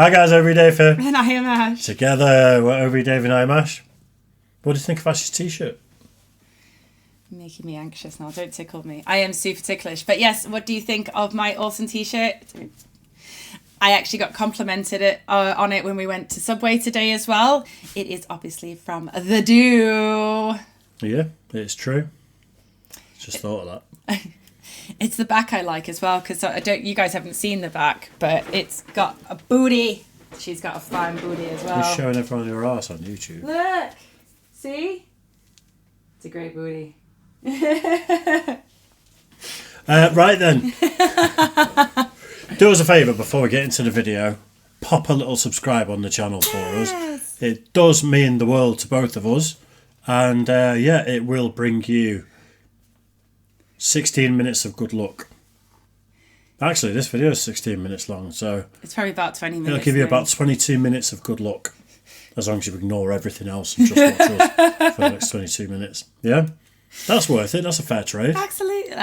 Hi guys, Everyday Fair. And I am Ash. Together, we're Everyday and I am Ash. What do you think of Ash's t-shirt? Making me anxious now, don't tickle me. I am super ticklish. But yes, what do you think of my awesome t-shirt? I actually got complimented on it when we went to Subway today as well. It is obviously from The Do. Yeah, it's true. Just thought of that. It's the back I like as well, because you guys haven't seen the back, but it's got a booty. She's got a fine booty as well. You're showing everyone your arse on YouTube. Look, see? It's a great booty. Right then. Do us a favour before we get into the video. Pop a little subscribe on the channel for us. It does mean the world to both of us. And it will bring you 16 minutes of good luck. Actually, this video is 16 minutes long, so it's probably about 20 minutes. It'll give you about 22 minutes of good luck, as long as you ignore everything else and just watch us for the next 22 minutes. Yeah? That's worth it. That's a fair trade. Absolutely.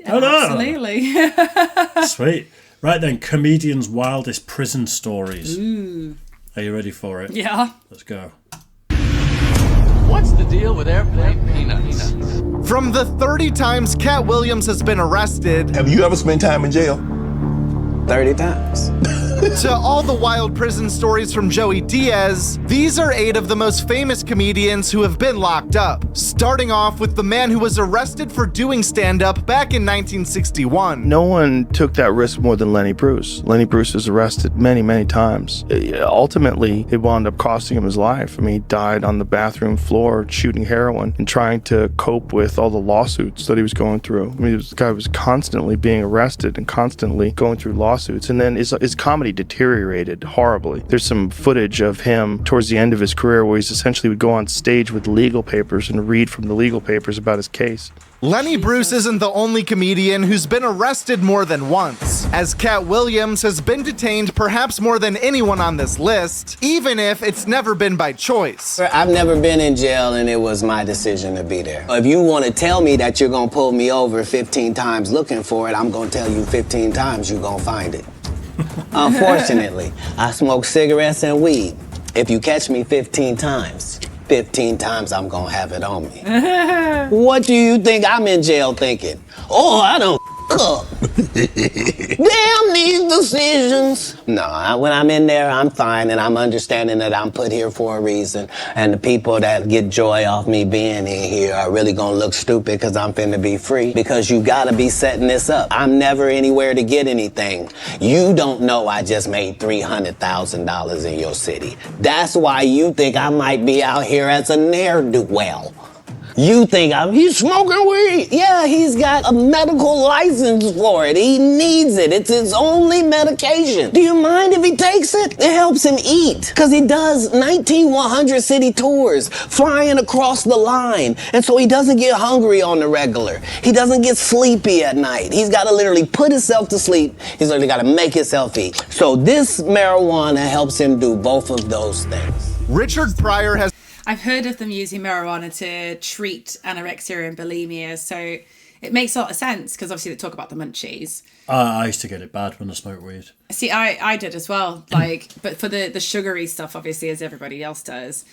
Absolutely. Sweet. Right then, comedians' wildest prison stories. Ooh. Are you ready for it? Yeah. Let's go. What's the deal with airplane peanuts? From the 30 times Cat Williams has been arrested, Have you ever spent time in jail? 30 times. to all the wild prison stories from Joey Diaz, these are 8 of the most famous comedians who have been locked up. Starting off with the man who was arrested for doing stand-up back in 1961. No one took that risk more than Lenny Bruce. Lenny Bruce was arrested many, many times. Ultimately, it wound up costing him his life. I mean, he died on the bathroom floor shooting heroin and trying to cope with all the lawsuits that he was going through. I mean, this guy was constantly being arrested and constantly going through lawsuits. And then his comedy deteriorated horribly. There's some footage of him towards the end of his career where he's essentially would go on stage with legal papers and read from the legal papers about his case. Lenny Bruce isn't the only comedian who's been arrested more than once, as Cat Williams has been detained perhaps more than anyone on this list, even if it's never been by choice. I've never been in jail and it was my decision to be there. If you want to tell me that you're going to pull me over 15 times looking for it, I'm going to tell you 15 times you're going to find it. Unfortunately, I smoke cigarettes and weed. If you catch me 15 times, 15 times I'm gonna have it on me. What do you think I'm in jail thinking? Oh, I don't up. Damn these decisions. No, when I'm in there, I'm fine, and I'm understanding that I'm put here for a reason, and the people that get joy off me being in here are really gonna look stupid because I'm finna be free, because you gotta be setting this up. I'm never anywhere to get anything. You don't know I just made $300,000 in your city. That's why you think I might be out here as a ne'er-do-well. You think he's smoking weed? Yeah, he's got a medical license for it. He needs it. It's his only medication. Do you mind if he takes it? It helps him eat, because he does 19 100 city tours, flying across the line. And so he doesn't get hungry on the regular. He doesn't get sleepy at night. He's got to literally put himself to sleep. He's literally got to make himself eat. So this marijuana helps him do both of those things. Richard Pryor has... I've heard of them using marijuana to treat anorexia and bulimia, so it makes a lot of sense, because obviously they talk about the munchies. I used to get it bad when I smoked weed. See, I did as well, but for the sugary stuff, obviously, as everybody else does.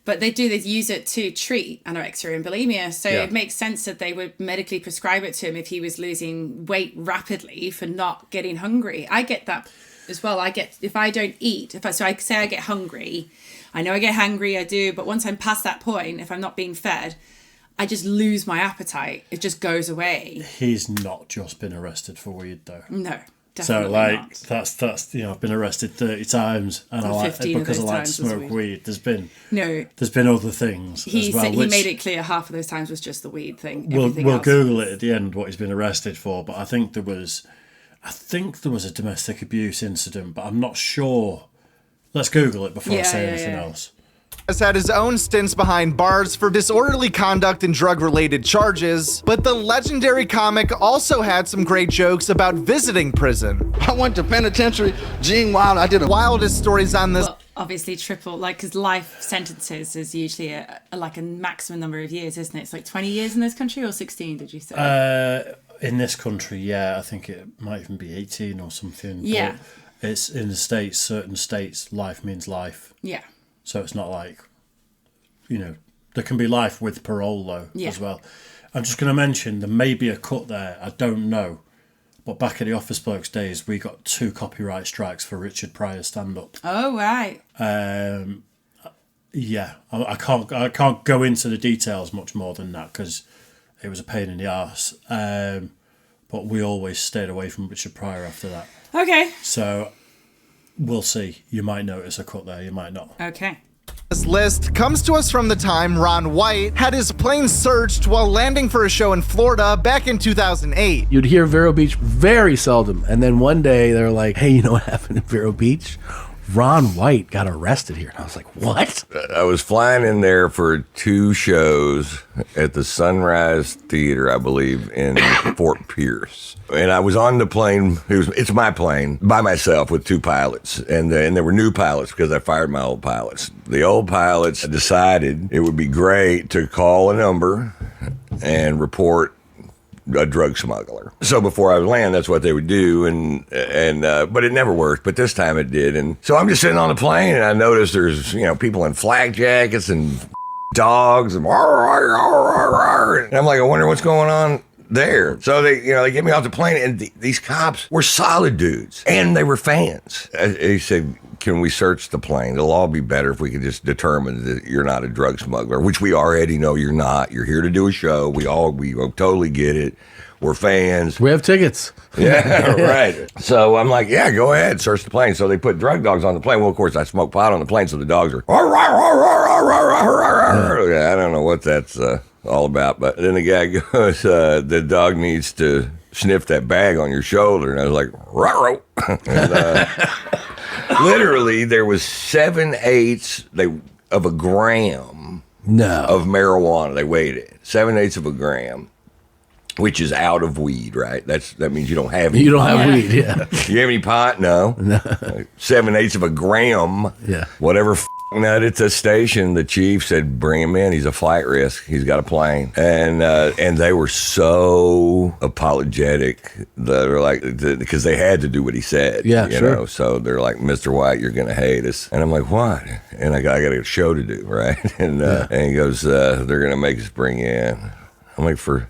But they use it to treat anorexia and bulimia, so It makes sense that they would medically prescribe it to him if he was losing weight rapidly for not getting hungry. I get that as well. If I don't eat, so I say I get hungry, I know I get hungry, I do, but once I'm past that point, if I'm not being fed, I just lose my appetite. It just goes away. He's not just been arrested for weed, though. No, definitely not. That's I've been arrested 30 times, and because I like to smoke weed. There's been other things as well. He made it clear half of those times was just the weed thing. We'll Google it at the end what he's been arrested for, but I think there was a domestic abuse incident, but I'm not sure. Let's Google it before I say anything else. Has had his own stints behind bars for disorderly conduct and drug-related charges, but the legendary comic also had some great jokes about visiting prison. I went to penitentiary, Gene Wilder, I did a... Wildest stories on this... Well, obviously triple, because life sentences is usually a maximum number of years, isn't it? It's like 20 years in this country, or 16, did you say? In this country, I think it might even be 18 or something. Yeah. It's in the States, certain states, life means life. Yeah. So it's not like, you know, there can be life with parole, though, as well. I'm just going to mention there may be a cut there. I don't know. But back in the Office Blokes days, we got 2 copyright strikes for Richard Pryor stand-up. Oh, right. Yeah, I can't go into the details much more than that because it was a pain in the arse. But we always stayed away from Richard Pryor after that. Okay. So we'll see. You might notice a cut there, you might not. Okay. This list comes to us from the time Ron White had his plane searched while landing for a show in Florida back in 2008. You'd hear Vero Beach very seldom, and then one day they're like, hey, you know what happened in Vero Beach? Ron White got arrested here. And I was like, what? I was flying in there for 2 shows at the Sunrise Theater, I believe, in Fort Pierce. And I was on the plane. It's my plane by myself with 2 pilots. And there were new pilots because I fired my old pilots. The old pilots decided it would be great to call a number and report a drug smuggler. So before I would land, that's what they would do, but it never worked. But this time it did, and so I'm just sitting on the plane, and I noticed there's people in flak jackets and dogs, and I'm like, I wonder what's going on there. So they get me off the plane, and these cops were solid dudes, and they were fans. He said, can we search the plane? It'll all be better if we can just determine that you're not a drug smuggler, which we already know you're not. You're here to do a show. We totally get it. We're fans. We have tickets. Yeah, right. So I'm like, yeah, go ahead, search the plane. So they put drug dogs on the plane. Well, of course, I smoke pot on the plane, so the dogs are, I don't know what that's all about. But then the guy goes, the dog needs to sniff that bag on your shoulder. And I was like, ruh-roh. And, literally, there was 7/8 of a gram of marijuana. They weighed it 7/8 of a gram, which is out of weed, right? That means you don't have any. You don't have weed, yeah. You have any pot? No. 7/8 of a gram. Yeah. Whatever nut at the station, the chief said, bring him in. He's a flight risk. He's got a plane. And they were so apologetic. They were like, because they had to do what he said. Yeah, you know? So they're like, Mr. White, you're going to hate us. And I'm like, what? And I got a show to do, right? And he goes, they're going to make us bring you in. I'm like, for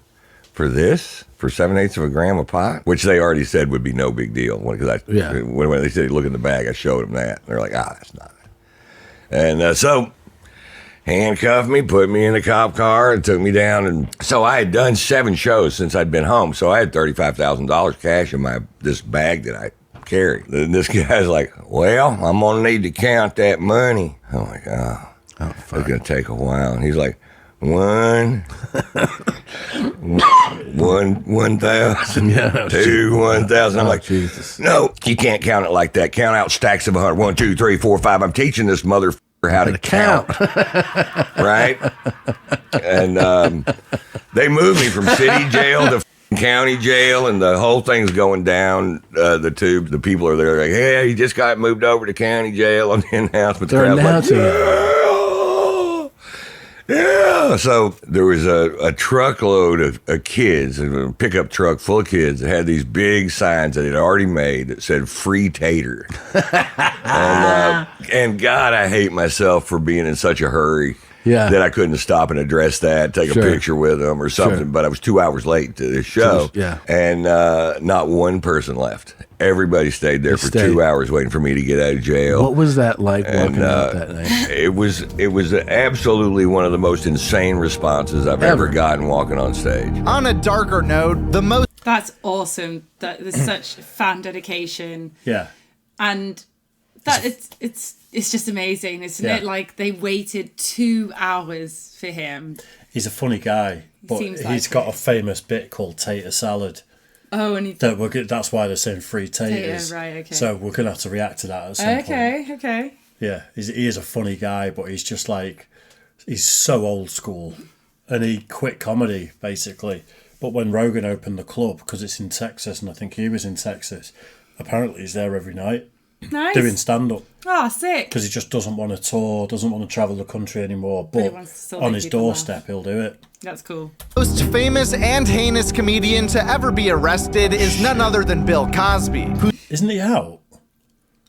this? For 7/8 of a gram of pot? Which they already said would be no big deal. When they said, look in the bag, I showed them that. And they're like, that's not it. And so handcuffed me, put me in the cop car, and took me down. And so I had done 7 shows since I'd been home. So I had $35,000 cash in this bag that I carry. And this guy's like, well, I'm going to need to count that money. I'm like, it's going to take a while. And he's like, 1,000, 2, 1,000. I'm like, Jesus. No, you can't count it like that. Count out stacks of 100. 1, 2, 3, 4, 5. I'm teaching this motherfucker how to count. Right? And they moved me from city jail to county jail, and the whole thing's going down the tube. The people are there like, hey, he just got moved over to county jail on the announcement. They're announcing it. Yeah, so there was a truckload of kids, a pickup truck full of kids that had these big signs that they'd already made that said free tater. And God, I hate myself for being in such a hurry that I couldn't stop and address that, take a picture with them or something. But I was 2 hours late to this show, and not one person left. Everybody stayed there for 2 hours waiting for me to get out of jail. What was that like walking out that night? It was absolutely one of the most insane responses I've ever gotten walking on stage. On a darker note, That's awesome. There's such fan dedication. Yeah. And that it's just amazing, isn't it? Like, they waited 2 hours for him. He's a funny guy, but he's got a famous bit called tater salad. Oh, and that's why they're saying free taters. Right, okay. So we're gonna have to react to that at some point. Okay. Yeah, he is a funny guy, but he's just like, he's so old school, and he quit comedy basically. But when Rogan opened the club, because it's in Texas, and I think he was in Texas, apparently he's there every night. Nice. Doing stand-up. Oh, sick. Because he just doesn't want to tour, doesn't want to travel the country anymore, but on his doorstep he'll do it. That's cool. Most famous and heinous comedian to ever be arrested is none other than Bill Cosby. Isn't he out?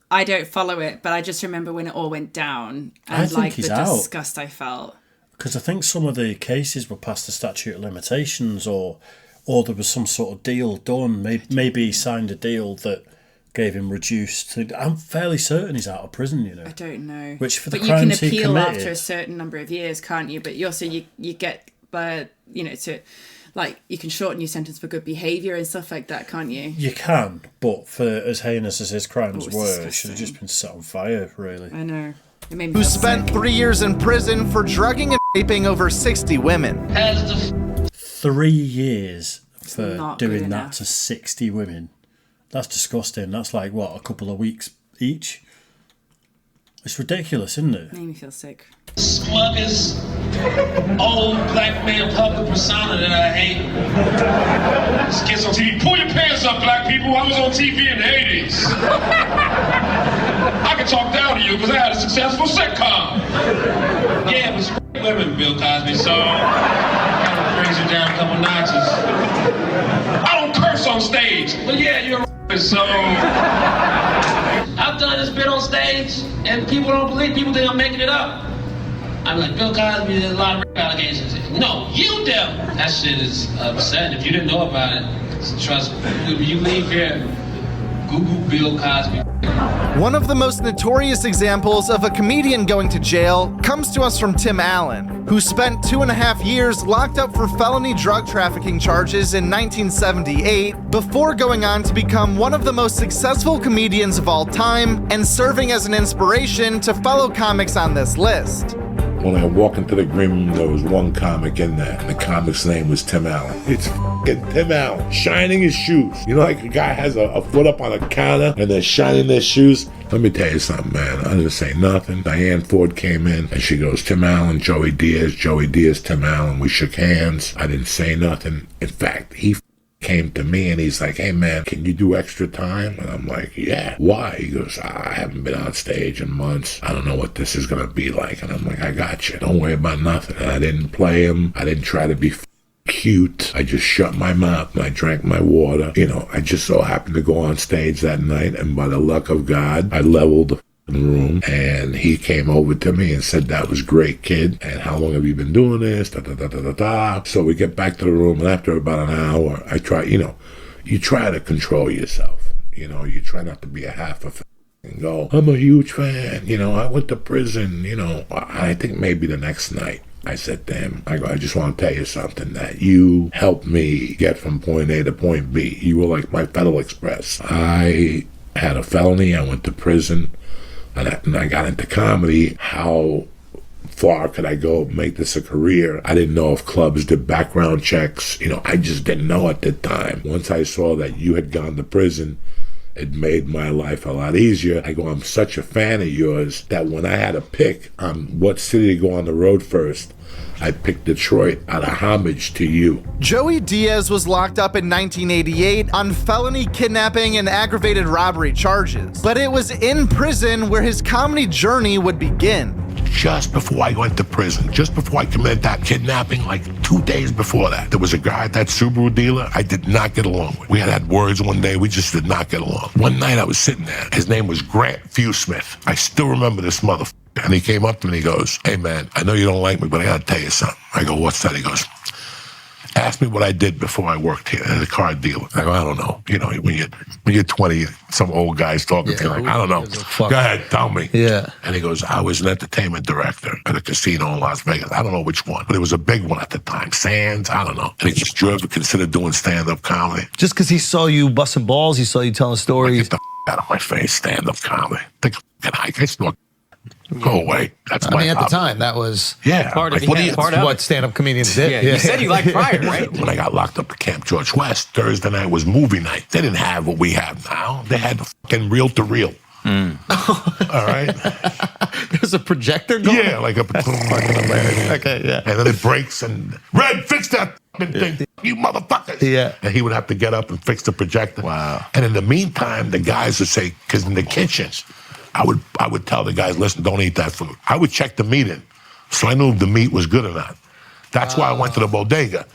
I don't follow it, but I just remember when it all went down and I think like he's the out. disgust I felt. Because I think some of the cases were past the statute of limitations, or there was some sort of deal done. Maybe he signed a deal that gave him reduced. I'm fairly certain he's out of prison, you know. I don't know. Which for the but you can crimes he appeal committed, after a certain number of years, can't you? But you also you get to like you can shorten your sentence for good behaviour and stuff like that, can't you? You can, but for as heinous as his crimes were, disgusting. it should have just been set on fire, really. I know. It made me Who feel spent sick. 3 years in prison for drugging and raping over 60 women. 3 years for not good doing that enough. to 60 women. That's disgusting. That's like, what, a couple of weeks each? It's ridiculous, isn't it? Made me feel sick. Smuggest old black man public persona that I hate. This kid's on TV. Pull your pants up, black people. I was on TV in the 80s. I can talk down to you because I had a successful sitcom. Yeah, it was women, Bill Cosby, so kind of brings you down a couple notches. I don't curse on stage, but yeah, you're a so I've done this bit on stage, and people don't believe. People think I'm making it up. I'm like, Bill Cosby, there's a lot of rape allegations. No, you devil. That shit is upsetting. If you didn't know about it, trust me. When you leave here, Google Bill Cosby. One of the most notorious examples of a comedian going to jail comes to us from Tim Allen, who spent 2.5 years locked up for felony drug trafficking charges in 1978 before going on to become one of the most successful comedians of all time and serving as an inspiration to fellow comics on this list. When I walked into the green room, there was one comic in there, and the comic's name was Tim Allen. It's f***ing Tim Allen, shining his shoes. You know, like a guy has a foot up on a counter, and they're shining their shoes. Let me tell you something, man. I didn't say nothing. Diane Ford came in, and she goes, Tim Allen, Joey Diaz, Tim Allen. We shook hands. I didn't say nothing. In fact, he came to me and he's like, hey man, can you do extra time? And I'm like, yeah. Why? He goes, I haven't been on stage in months. I don't know what this is gonna be like. And I'm like, I got you. Don't worry about nothing. And I didn't play him. I didn't try to be cute. I just shut my mouth and I drank my water. You know, I just so happened to go on stage that night, and by the luck of God, I leveled the room, and he came over to me and said, that was great, kid, and how long have you been doing this, So we get back to the room, and after about an hour, I try, you try to control yourself, you try not to be a half a and go, I'm a huge fan, I went to prison, I think maybe the next night I said to him, I just want to tell you something, that you helped me get from point A to point B. You were like my Federal Express. I had a felony, I went to prison, and I got into comedy. How far could I go make this a career? I didn't know if clubs did background checks. I just didn't know at the time. Once I saw that you had gone to prison, it made my life a lot easier. I go, I'm such a fan of yours that when I had to pick on what city to go on the road first, I picked Detroit out of homage to you. Joey Diaz was locked up in 1988 on felony kidnapping and aggravated robbery charges, but it was in prison where his comedy journey would begin. Just before I went to prison, just before I committed that kidnapping, like 2 days before that, there was a guy at that Subaru dealer I did not get along with. We had words one day, we just did not get along. One night I was sitting there, his name was Grant Fewsmith. I still remember this motherfucker. And he came up to me and he goes, hey man, I know you don't like me, but I gotta tell you something. I go, what's that? He goes, ask me what I did before I worked here at a car dealer. I go, I don't know. When you're 20, some old guy's talking to you like, I don't know. Go ahead, tell me. Yeah. And he goes, I was an entertainment director at a casino in Las Vegas. I don't know which one, but it was a big one at the time. Sands, I don't know. And he goes, did you ever consider doing stand-up comedy? Just because he saw you busting balls, he saw you telling stories. Get the out of my face, stand-up comedy. Take a hike. I snort. Go away. That's my at the hobby. time, that was part of what stand-up comedians did. Yeah, you said you liked Pryor, right? When I got locked up at Camp George West, Thursday night was movie night. They didn't have what we have now. They had the fucking reel-to-reel. All right? There's a projector going? Yeah, like a... Okay, yeah. And then it breaks and... Red, fix that fucking thing, you motherfuckers! Yeah. And he would have to get up and fix the projector. Wow. And in the meantime, the guys would say, because in the kitchens... I would tell the guys, listen, don't eat that food. I would check the meat in, so I knew if the meat was good or not. That's why I went to the bodega,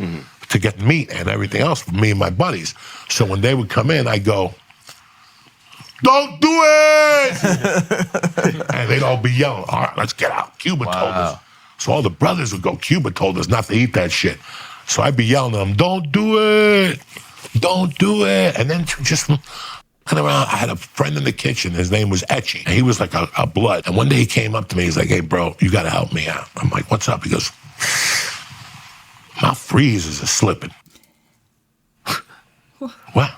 to get meat and everything else for me and my buddies. So when they would come in, I go, don't do it. And they'd all be yelling, all right, let's get out. Cuba told us. So all the brothers would go, Cuba told us not to eat that shit. So I'd be yelling at them, don't do it. Don't do it. And then just looking around, I had a friend in the kitchen. His name was Etchy. And he was like a blood. And one day he came up to me. He's like, hey, bro, you got to help me out. I'm like, what's up? He goes, my freezers are slipping. What?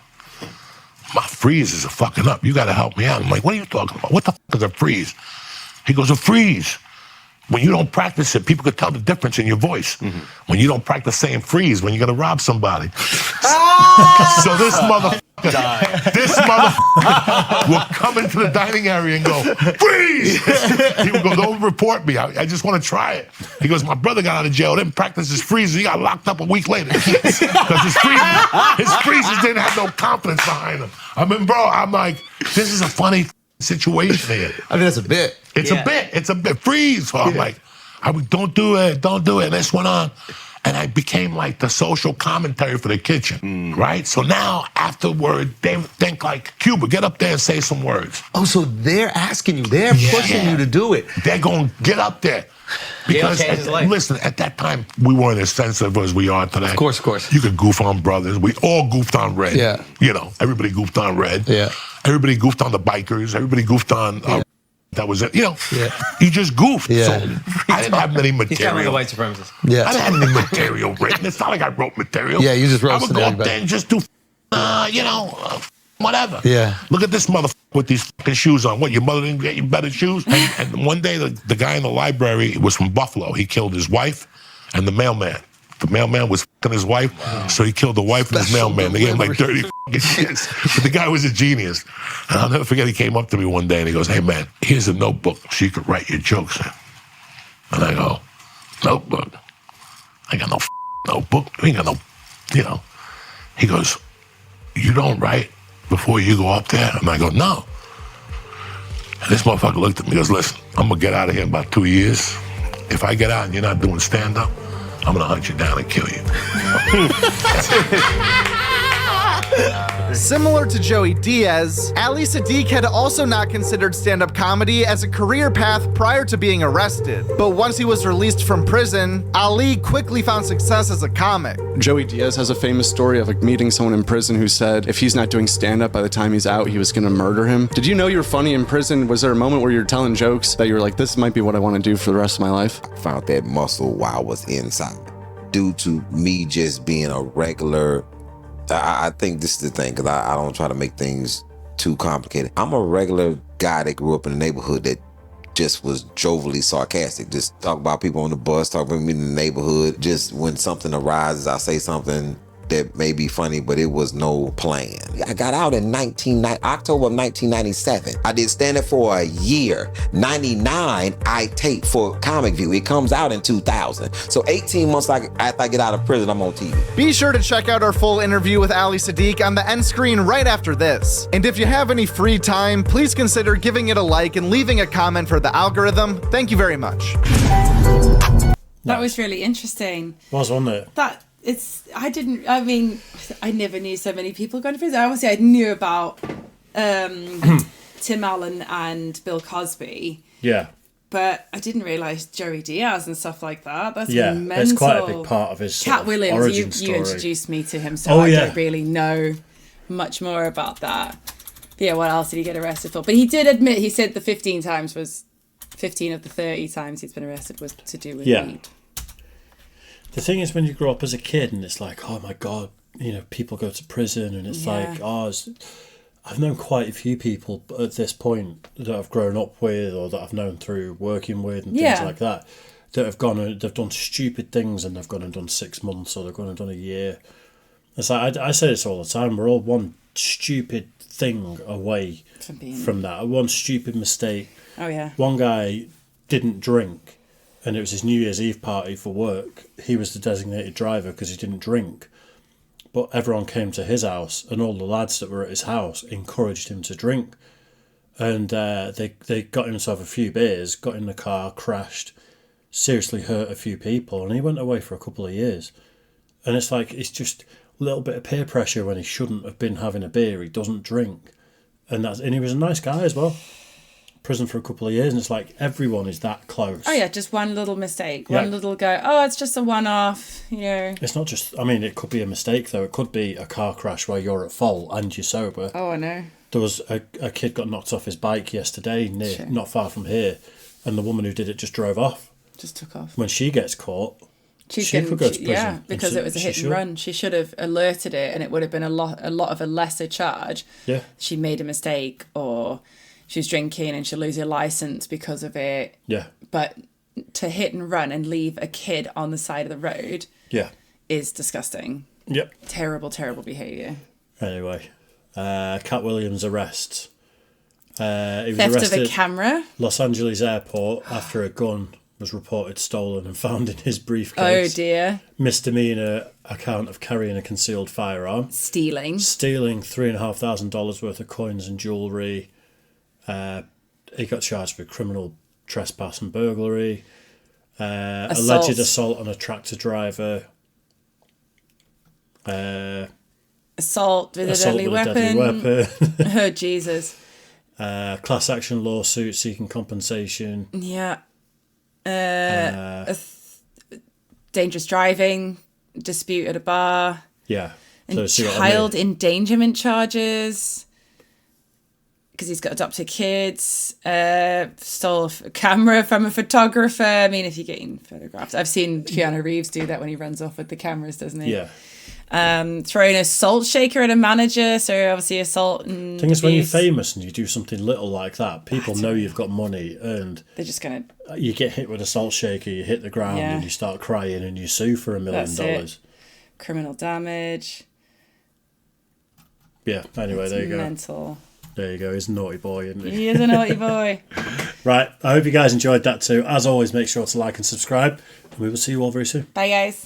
My freezers are fucking up. You got to help me out. I'm like, what are you talking about? What the fuck is a freeze? He goes, a freeze. When you don't practice it, people could tell the difference in your voice. When you don't practice saying freeze when you're going to rob somebody. So this motherfucker will come into the dining area and go, freeze! He would go, don't report me. I just want to try it. He goes, my brother got out of jail, didn't practice his freezes. He got locked up a week later. Because his freezes didn't have no confidence behind them. I mean, bro, I'm like, this is a funny situation here. I mean, that's a bit. It's a bit. Freeze. So I'm like, don't do it. And this went on. And I became like the social commentary for the kitchen, right? So now, afterward, they think like, Cuba, get up there and say some words. Oh, so they're asking you. They're pushing you to do it. They're going to get up there. Because, listen, at that time, we weren't as sensitive as we are today. Of course. You could goof on brothers. We all goofed on Red. Yeah. You know, everybody goofed on Red. Yeah. Everybody goofed on the bikers. Everybody goofed on... that was it. You know, you just goofed. Yeah. So I didn't have many material. He's kind of like a white supremacist. Yeah. I didn't have any material written. It's not like I wrote material. Yeah, you just wrote I would go up there and just do, whatever. Yeah. Look at this motherfucker with these fucking shoes on. What, your mother didn't get you better shoes? And one day, the guy in the library was from Buffalo. He killed his wife and the mailman. The mailman was fucking his wife, so he killed the wife and his mailman. They gave him like 30 fucking shits. But the guy was a genius. And I'll never forget, he came up to me one day and he goes, hey man, here's a notebook so you could write your jokes in. And I go, notebook? I got no notebook. I ain't got no, He goes, you don't write before you go up there? And I go, no. And this motherfucker looked at me and goes, listen, I'm going to get out of here in about 2 years. If I get out and you're not doing stand-up, I'm going to hunt you down and kill you. Similar to Joey Diaz, Ali Siddiq had also not considered stand-up comedy as a career path prior to being arrested. But once he was released from prison, Ali quickly found success as a comic. Joey Diaz has a famous story of meeting someone in prison who said if he's not doing stand-up by the time he's out, he was gonna murder him. Did you know you were funny in prison? Was there a moment where you were telling jokes that you were like, this might be what I want to do for the rest of my life? I found that muscle while I was inside. Due to me just being a regular, I think this is the thing, because I don't try to make things too complicated. I'm a regular guy that grew up in a neighborhood that just was jovially sarcastic. Just talk about people on the bus, talk about me in the neighborhood. Just when something arises, I say something that may be funny, but it was no plan. I got out in October of 1997. I did stand-up for a year. 99, I taped for Comic View. It comes out in 2000. So 18 months after I get out of prison, I'm on TV. Be sure to check out our full interview with Ali Siddiq on the end screen right after this. And if you have any free time, please consider giving it a like and leaving a comment for the algorithm. Thank you very much. That was really interesting. Wasn't it? I never knew so many people going to prison. Obviously, I knew about Tim Allen and Bill Cosby. Yeah. But I didn't realise Joey Diaz and stuff like that. That's mental. It's quite a big part of his Cat Williams, origin story. You introduced me to him, so I don't really know much more about that. But yeah, what else did he get arrested for? But he did admit, he said the 15 of the 30 times he's been arrested was to do with weed. The thing is, when you grow up as a kid and it's like, oh my God, people go to prison and it's like, I've known quite a few people at this point that I've grown up with or that I've known through working with and things like that have gone and they've done stupid things and they've gone and done 6 months or they've gone and done a year. It's like, I say this all the time, we're all one stupid thing away from that, one stupid mistake. Oh yeah. One guy didn't drink. And it was his New Year's Eve party for work. He was the designated driver because he didn't drink. But everyone came to his house and all the lads that were at his house encouraged him to drink. And they got himself a few beers, got in the car, crashed, seriously hurt a few people, and he went away for a couple of years. And it's like, it's just a little bit of peer pressure when he shouldn't have been having a beer. He doesn't drink. and he was a nice guy as well. Prison for a couple of years, and it's like everyone is that close. Oh yeah, just one little mistake, Yeah. one little go. Oh, it's just a one-off. You know. It's not just. I mean, it could be a mistake though. It could be a car crash where you're at fault and you're sober. Oh, I know. There was a kid got knocked off his bike yesterday, not far from here, and the woman who did it just drove off. Just took off. When she gets caught, she could go to prison. Yeah, because it was a hit and run. She should have alerted it, and it would have been a lot of a lesser charge. Yeah. She made a mistake, or she was drinking and she'll lose her license because of it. Yeah. But to hit and run and leave a kid on the side of the road. Yeah. Is disgusting. Yep. Terrible, terrible behaviour. Anyway, Cat Williams arrests. He was Theft arrested of a camera. Los Angeles airport after a gun was reported stolen and found in his briefcase. Oh dear. Misdemeanor account of carrying a concealed firearm. Stealing $3,500 worth of coins and jewellery. He got charged with criminal trespass and burglary. Alleged assault on a tractor driver. Assault with a deadly weapon. Oh, Jesus. Class action lawsuit seeking compensation. Yeah. Dangerous driving, dispute at a bar. Yeah. And child endangerment charges. Because he's got adopted kids. Stole a camera from a photographer. I mean, if you're getting photographed. I've seen Keanu Reeves do that when he runs off with the cameras, doesn't he? Yeah. Throwing a salt shaker at a manager, so obviously assault and thing is, when you're famous and you do something little like that, people know you've got money, and they're just gonna. You get hit with a salt shaker, you hit the ground, and you start crying, and you sue for $1 million. Criminal damage. Yeah. Anyway, there you go. Mental. There you go. He's a naughty boy, isn't he? He is a naughty boy. Right. I hope you guys enjoyed that too. As always, make sure to like and subscribe, and we will see you all very soon. Bye, guys.